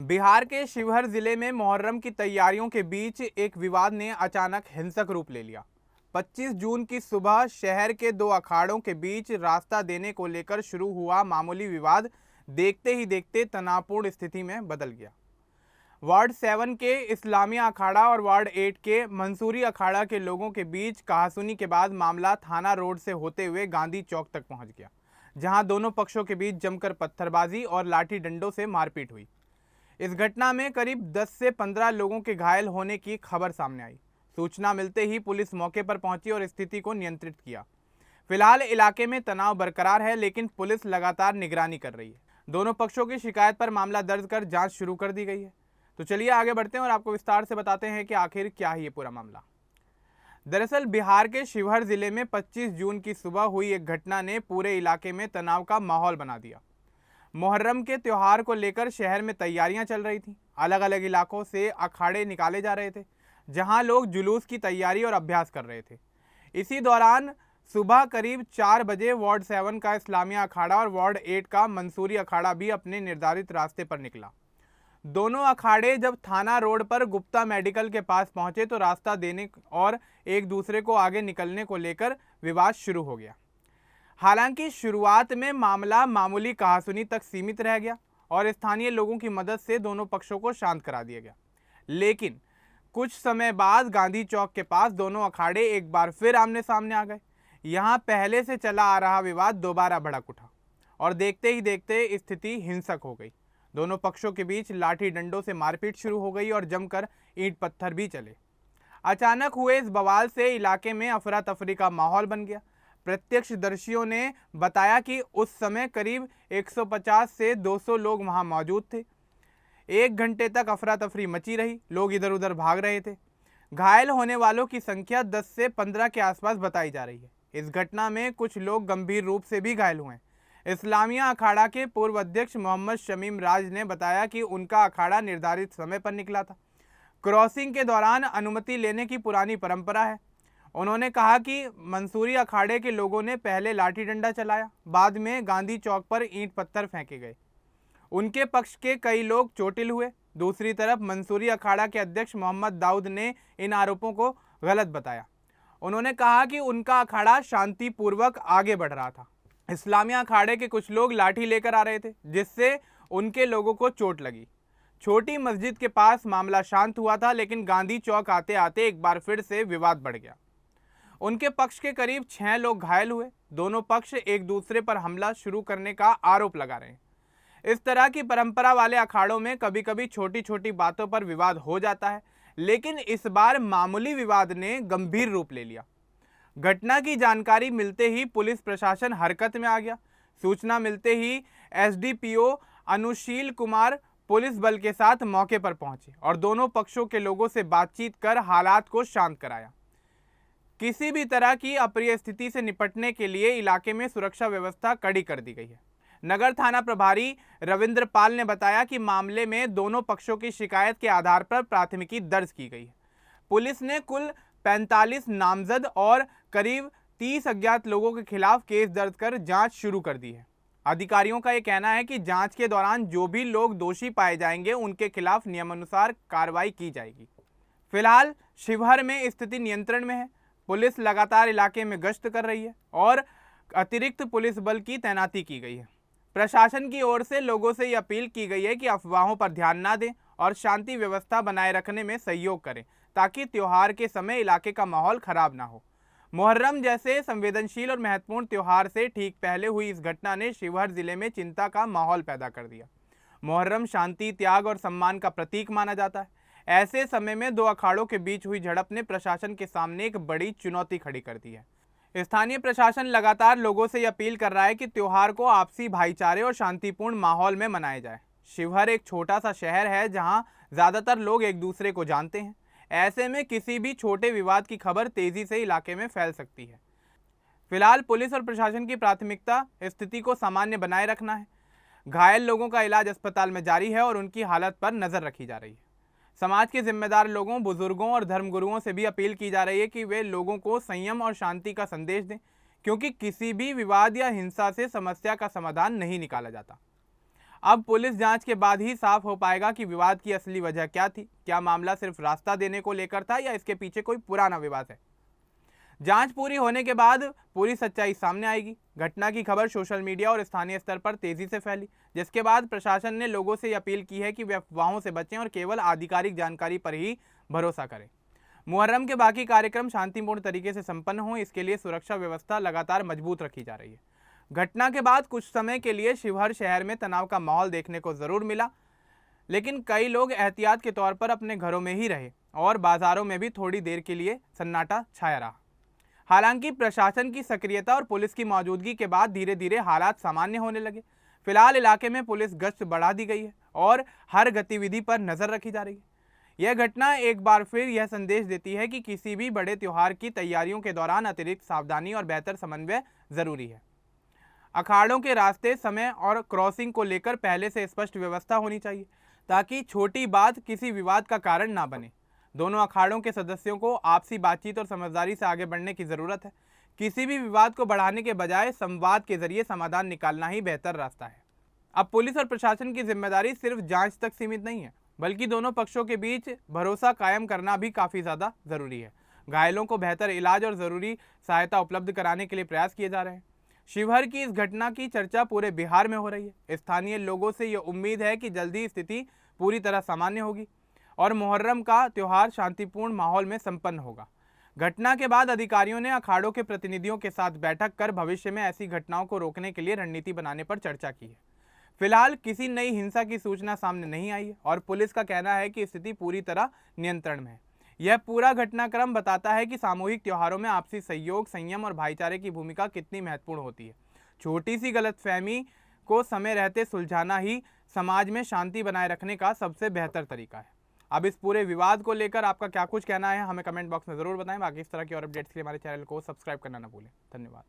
बिहार के शिवहर जिले में मुहर्रम की तैयारियों के बीच एक विवाद ने अचानक हिंसक रूप ले लिया। 25 जून की सुबह शहर के दो अखाड़ों के बीच रास्ता देने को लेकर शुरू हुआ मामूली विवाद देखते ही देखते तनावपूर्ण स्थिति में बदल गया। वार्ड 7 के इस्लामिया अखाड़ा और वार्ड 8 के मंसूरी अखाड़ा के लोगों के बीच कहासुनी के बाद मामला थाना रोड से होते हुए गांधी चौक तक पहुंच गया, जहां दोनों पक्षों के बीच जमकर पत्थरबाजी और लाठी डंडों से मारपीट हुई। इस घटना में करीब 10 से 15 लोगों के घायल होने की खबर सामने आई। सूचना मिलते ही पुलिस मौके पर पहुंची और स्थिति को नियंत्रित किया। फिलहाल इलाके में तनाव बरकरार है, लेकिन पुलिस लगातार निगरानी कर रही है। दोनों पक्षों की शिकायत पर मामला दर्ज कर जांच शुरू कर दी गई है। तो चलिए आगे बढ़ते हैं और आपको विस्तार से बताते हैं कि आखिर क्या है ये पूरा मामला। दरअसल बिहार के शिवहर जिले में 25 जून की सुबह हुई एक घटना ने पूरे इलाके में तनाव का माहौल बना दिया। मुहर्रम के त्योहार को लेकर शहर में तैयारियां चल रही थीं। अलग अलग इलाकों से अखाड़े निकाले जा रहे थे, जहां लोग जुलूस की तैयारी और अभ्यास कर रहे थे। इसी दौरान सुबह करीब 4 बजे वार्ड 7 का इस्लामिया अखाड़ा और वार्ड 8 का मंसूरी अखाड़ा भी अपने निर्धारित रास्ते पर निकला। दोनों अखाड़े जब थाना रोड पर गुप्ता मेडिकल के पास पहुंचे तो रास्ता देने और एक दूसरे को आगे निकलने को लेकर विवाद शुरू हो गया। हालांकि शुरुआत में मामला मामूली कहासुनी तक सीमित रह गया और स्थानीय लोगों की मदद से दोनों पक्षों को शांत करा दिया गया। लेकिन कुछ समय बाद गांधी चौक के पास दोनों अखाड़े एक बार फिर आमने सामने आ गए। यहां पहले से चला आ रहा विवाद दोबारा भड़क उठा और देखते ही देखते स्थिति हिंसक हो गई। दोनों पक्षों के बीच लाठी डंडों से मारपीट शुरू हो गई और जमकर ईंट पत्थर भी चले। अचानक हुए इस बवाल से इलाके में अफरा तफरी का माहौल बन गया। प्रत्यक्षदर्शियों ने बताया कि उस समय करीब 150 से 200 लोग वहां मौजूद थे। 1 घंटे तक अफरा तफरी मची रही, लोग इधर उधर भाग रहे थे। घायल होने वालों की संख्या 10 से 15 के आसपास बताई जा रही है। इस घटना में कुछ लोग गंभीर रूप से भी घायल हुए हैं। इस्लामिया अखाड़ा के पूर्व अध्यक्ष मोहम्मद शमीम राज ने बताया कि उनका अखाड़ा निर्धारित समय पर निकला था। क्रॉसिंग के दौरान अनुमति लेने की पुरानी परंपरा है। उन्होंने कहा कि मंसूरी अखाड़े के लोगों ने पहले लाठी डंडा चलाया, बाद में गांधी चौक पर ईंट पत्थर फेंके गए। उनके पक्ष के कई लोग चोटिल हुए। दूसरी तरफ मंसूरी अखाड़ा के अध्यक्ष मोहम्मद दाऊद ने इन आरोपों को गलत बताया। उन्होंने कहा कि उनका अखाड़ा शांतिपूर्वक आगे बढ़ रहा था। इस्लामिया अखाड़े के कुछ लोग लाठी लेकर आ रहे थे, जिससे उनके लोगों को चोट लगी। छोटी मस्जिद के पास मामला शांत हुआ था, लेकिन गांधी चौक आते आते एक बार फिर से विवाद बढ़ गया। उनके पक्ष के करीब 6 लोग घायल हुए। दोनों पक्ष एक दूसरे पर हमला शुरू करने का आरोप लगा रहे हैं। इस तरह की परंपरा वाले अखाड़ों में कभी कभी छोटी छोटी बातों पर विवाद हो जाता है, लेकिन इस बार मामूली विवाद ने गंभीर रूप ले लिया। घटना की जानकारी मिलते ही पुलिस प्रशासन हरकत में आ गया। सूचना मिलते ही एसडीपीओ अनुशील कुमार पुलिस बल के साथ मौके पर पहुंचे और दोनों पक्षों के लोगों से बातचीत कर हालात को शांत कराया। किसी भी तरह की अप्रिय स्थिति से निपटने के लिए इलाके में सुरक्षा व्यवस्था कड़ी कर दी गई है। नगर थाना प्रभारी रविंद्र पाल ने बताया कि मामले में दोनों पक्षों की शिकायत के आधार पर प्राथमिकी दर्ज की गई है। पुलिस ने कुल 45 नामजद और करीब 30 अज्ञात लोगों के खिलाफ केस दर्ज कर जांच शुरू कर दी है। अधिकारियों का यह कहना है कि जांच के दौरान जो भी लोग दोषी पाए जाएंगे, उनके खिलाफ नियमानुसार कार्रवाई की जाएगी। फिलहाल शिवहर में स्थिति नियंत्रण में है। पुलिस लगातार इलाके में गश्त कर रही है और अतिरिक्त पुलिस बल की तैनाती की गई है। प्रशासन की ओर से लोगों से यह अपील की गई है कि अफवाहों पर ध्यान न दें और शांति व्यवस्था बनाए रखने में सहयोग करें, ताकि त्योहार के समय इलाके का माहौल खराब ना हो। मुहर्रम जैसे संवेदनशील और महत्वपूर्ण त्योहार से ठीक पहले हुई इस घटना ने शिवहर जिले में चिंता का माहौल पैदा कर दिया। मुहर्रम शांति, त्याग और सम्मान का प्रतीक माना जाता है। ऐसे समय में दो अखाड़ों के बीच हुई झड़प ने प्रशासन के सामने एक बड़ी चुनौती खड़ी कर दी है। स्थानीय प्रशासन लगातार लोगों से यह अपील कर रहा है कि त्योहार को आपसी भाईचारे और शांतिपूर्ण माहौल में मनाया जाए। शिवहर एक छोटा सा शहर है, जहां ज्यादातर लोग एक दूसरे को जानते हैं। ऐसे में किसी भी छोटे विवाद की खबर तेजी से इलाके में फैल सकती है। फिलहाल पुलिस और प्रशासन की प्राथमिकता स्थिति को सामान्य बनाए रखना है। घायल लोगों का इलाज अस्पताल में जारी है और उनकी हालत पर नजर रखी जा रही है। समाज के जिम्मेदार लोगों, बुजुर्गों और धर्मगुरुओं से भी अपील की जा रही है कि वे लोगों को संयम और शांति का संदेश दें, क्योंकि किसी भी विवाद या हिंसा से समस्या का समाधान नहीं निकाला जाता। अब पुलिस जांच के बाद ही साफ हो पाएगा कि विवाद की असली वजह क्या थी। क्या मामला सिर्फ रास्ता देने को लेकर था या इसके पीछे कोई पुराना विवाद है। जांच पूरी होने के बाद पूरी सच्चाई सामने आएगी। घटना की खबर सोशल मीडिया और स्थानीय स्तर पर तेजी से फैली, जिसके बाद प्रशासन ने लोगों से अपील की है कि वे अफवाहों से बचें और केवल आधिकारिक जानकारी पर ही भरोसा करें। मुहर्रम के बाकी कार्यक्रम शांतिपूर्ण तरीके से संपन्न हों, इसके लिए सुरक्षा व्यवस्था लगातार मजबूत रखी जा रही है। घटना के बाद कुछ समय के लिए शिवहर शहर में तनाव का माहौल देखने को जरूर मिला, लेकिन कई लोग एहतियात के तौर पर अपने घरों में ही रहे और बाजारों में भी थोड़ी देर के लिए सन्नाटा छाया रहा। हालांकि प्रशासन की सक्रियता और पुलिस की मौजूदगी के बाद धीरे धीरे हालात सामान्य होने लगे। फिलहाल इलाके में पुलिस गश्त बढ़ा दी गई है और हर गतिविधि पर नजर रखी जा रही है। यह घटना एक बार फिर यह संदेश देती है कि किसी भी बड़े त्योहार की तैयारियों के दौरान अतिरिक्त सावधानी और बेहतर समन्वय जरूरी है। अखाड़ों के रास्ते, समय और क्रॉसिंग को लेकर पहले से स्पष्ट व्यवस्था होनी चाहिए ताकि छोटी बात किसी विवाद का कारण ना बने। दोनों अखाड़ों के सदस्यों को आपसी बातचीत और समझदारी से आगे बढ़ने की जरूरत है। किसी भी विवाद को बढ़ाने के बजाय संवाद के जरिए समाधान निकालना ही बेहतर रास्ता है। अब पुलिस और प्रशासन की जिम्मेदारी सिर्फ जांच तक सीमित नहीं है, बल्कि दोनों पक्षों के बीच भरोसा कायम करना भी काफी ज्यादा जरूरी है। घायलों को बेहतर इलाज और जरूरी सहायता उपलब्ध कराने के लिए प्रयास किए जा रहे हैं। शिवहर की इस घटना की चर्चा पूरे बिहार में हो रही है। स्थानीय लोगों से यह उम्मीद है कि जल्दी स्थिति पूरी तरह सामान्य होगी और मुहर्रम का त्योहार शांतिपूर्ण माहौल में संपन्न होगा। घटना के बाद अधिकारियों ने अखाड़ों के प्रतिनिधियों के साथ बैठक कर भविष्य में ऐसी घटनाओं को रोकने के लिए रणनीति बनाने पर चर्चा की है। फिलहाल किसी नई हिंसा की सूचना सामने नहीं आई है और पुलिस का कहना है कि स्थिति पूरी तरह नियंत्रण में है। यह पूरा घटनाक्रम बताता है कि सामूहिक त्योहारों में आपसी सहयोग, संयम और भाईचारे की भूमिका कितनी महत्वपूर्ण होती है। छोटी सी गलतफहमी को समय रहते सुलझाना ही समाज में शांति बनाए रखने का सबसे बेहतर तरीका है। अब इस पूरे विवाद को लेकर आपका क्या कुछ कहना है, हमें कमेंट बॉक्स में जरूर बताएं। बाकी इस तरह की और अपडेट्स के लिए हमारे चैनल को सब्सक्राइब करना ना भूलें। धन्यवाद।